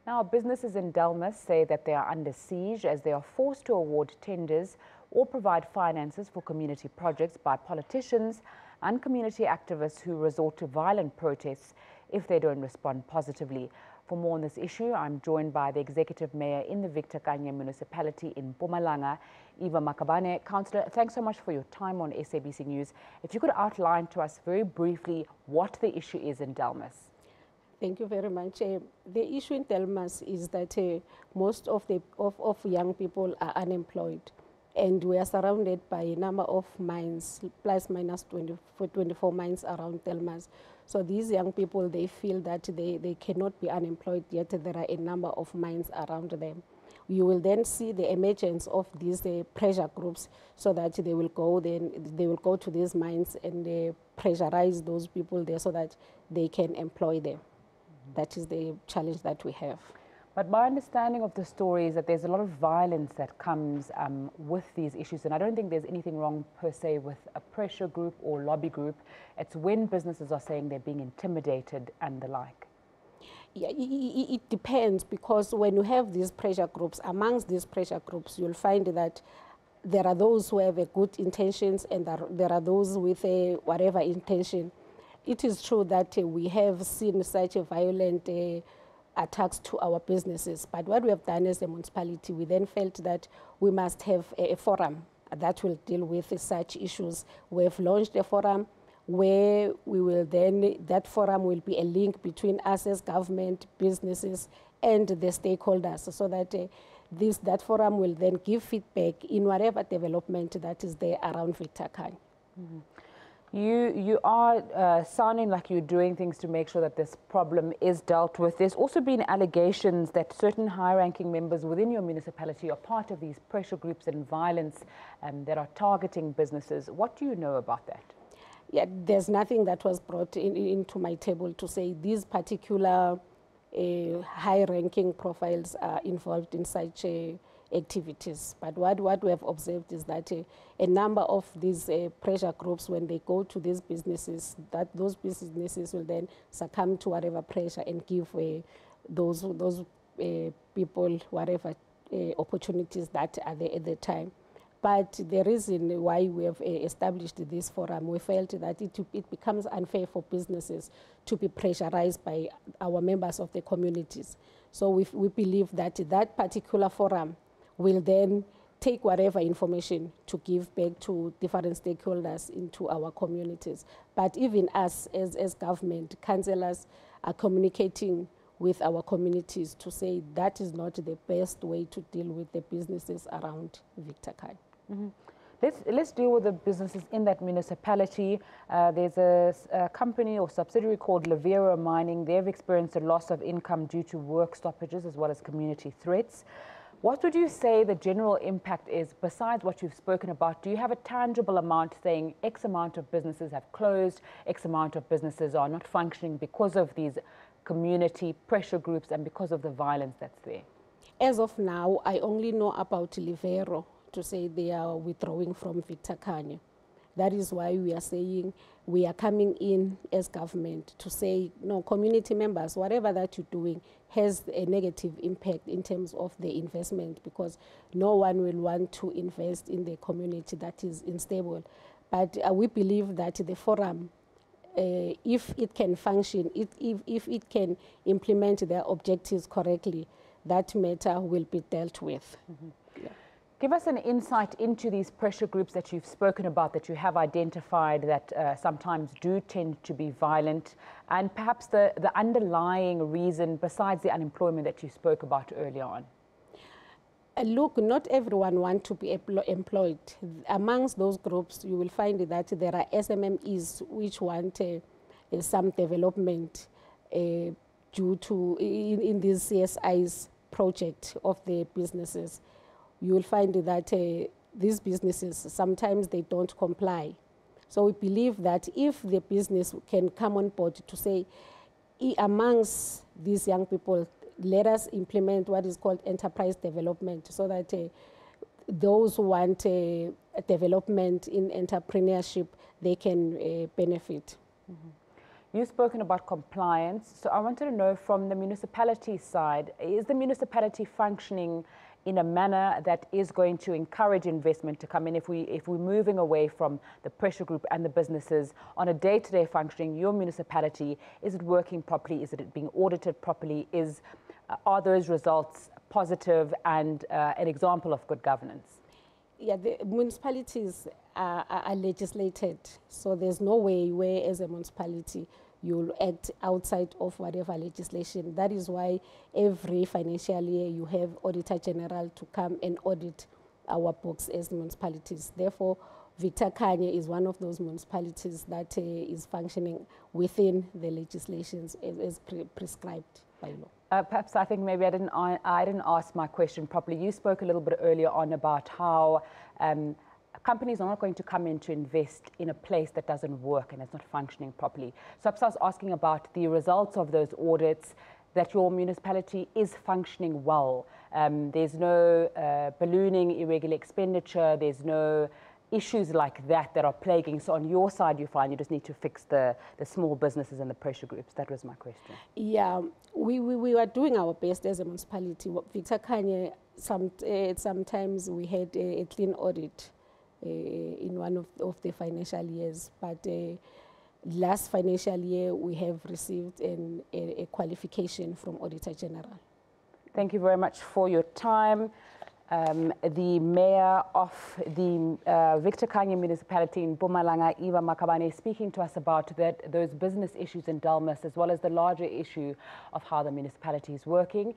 Now, businesses in Delmas say that they are under siege as they are forced to award tenders or provide finances for community projects by politicians and community activists who resort to violent protests if they don't respond positively. For more on this issue, I'm joined by the Executive Mayor in the Victor Khanye Municipality in Mpumalanga, Eva Makhabane. Councillor, thanks so much for your time on SABC News. If you could outline to us very briefly what the issue is in Delmas. Thank you very much. The issue in Delmas is that most of young people are unemployed, and we are surrounded by a number of mines, plus minus 24 mines around Delmas. So these young people, they feel that they cannot be unemployed, yet there are a number of mines around them. You will then see the emergence of these pressure groups, so that they will go to these mines and pressurize those people there so that they can employ them. That is the challenge that we have. But my understanding of the story is that there's a lot of violence that comes with these issues, and I don't think there's anything wrong per se with a pressure group or lobby group. It's when businesses are saying they're being intimidated and the like. Yeah, it depends, because when you have these pressure groups, amongst these pressure groups, you'll find that there are those who have good intentions and there are those with whatever intention. It is true that we have seen such a violent attacks to our businesses, but what we have done as a municipality, we then felt that we must have a forum that will deal with such issues. We have launched a forum where we will then, that forum will be a link between us as government, businesses, and the stakeholders, so that that forum will then give feedback in whatever development that is there around Victor Khanye. Mm-hmm. You are sounding like you're doing things to make sure that this problem is dealt with. There's also been allegations that certain high-ranking members within your municipality are part of these pressure groups and violence that are targeting businesses. What do you know about that? Yeah, there's nothing that was brought into my table to say these particular high-ranking profiles are involved in such activities. But what we have observed is that a number of these pressure groups, when they go to these businesses, that those businesses will then succumb to whatever pressure and give those people whatever opportunities that are there at the time. But the reason why we have established this forum, we felt that it becomes unfair for businesses to be pressurized by our members of the communities. So we believe that that particular forum will then take whatever information to give back to different stakeholders into our communities. But even us as government, councillors are communicating with our communities to say that is not the best way to deal with the businesses around Victor Khanye. Mm-hmm. Let's deal with the businesses in that municipality. There's a company or subsidiary called Lavera Mining. They've experienced a loss of income due to work stoppages as well as community threats. What would you say the general impact is, besides what you've spoken about? Do you have a tangible amount saying X amount of businesses have closed, X amount of businesses are not functioning because of these community pressure groups and because of the violence that's there? As of now, I only know about Livero to say they are withdrawing from Victor Khanye. That is why we are saying we are coming in as government to say, no, community members, whatever that you're doing has a negative impact in terms of the investment, because no one will want to invest in the community that is unstable. But we believe that the forum, if it can function, if it can implement their objectives correctly, that matter will be dealt with. Mm-hmm. Yeah. Give us an insight into these pressure groups that you've spoken about, that you have identified that sometimes do tend to be violent, and perhaps the underlying reason besides the unemployment that you spoke about earlier on. Look, not everyone wants to be employed. Amongst those groups, you will find that there are SMMEs which want some development due to in these CSIs project of the businesses. You will find that these businesses, sometimes they don't comply. So we believe that if the business can come on board to say, amongst these young people, let us implement what is called enterprise development, so that those who want development in entrepreneurship, they can benefit. Mm-hmm. You've spoken about compliance, so I wanted to know from the municipality side, is the municipality functioning in a manner that is going to encourage investment to come in? If we're moving away from the pressure group and the businesses on a day-to-day functioning, your municipality, is it working properly? Is it being audited properly? Are those results positive and an example of good governance? Yeah, the municipalities are legislated, so there's no way where as a municipality you'll act outside of whatever legislation. That is why every financial year you have Auditor General to come and audit our books as municipalities. Therefore, Victor Khanye is one of those municipalities that is functioning within the legislations as prescribed by law. Perhaps I think maybe I didn't ask my question properly. You spoke a little bit earlier on about how companies are not going to come in to invest in a place that doesn't work and is not functioning properly. So perhaps I was asking about the results of those audits, that your municipality is functioning well. There's no ballooning irregular expenditure. There's no issues like that are plaguing. So on your side, you find you just need to fix the small businesses and the pressure groups. That was my question. Yeah, we are doing our best as a municipality. Victor Khanye, sometimes we had a clean audit in one of the financial years, but last financial year we have received a qualification from Auditor General. Thank you very much for your time. The mayor of the Victor Khanye Municipality in Mpumalanga, Eva Makhabane, is speaking to us about those business issues in Delmas, as well as the larger issue of how the municipality is working.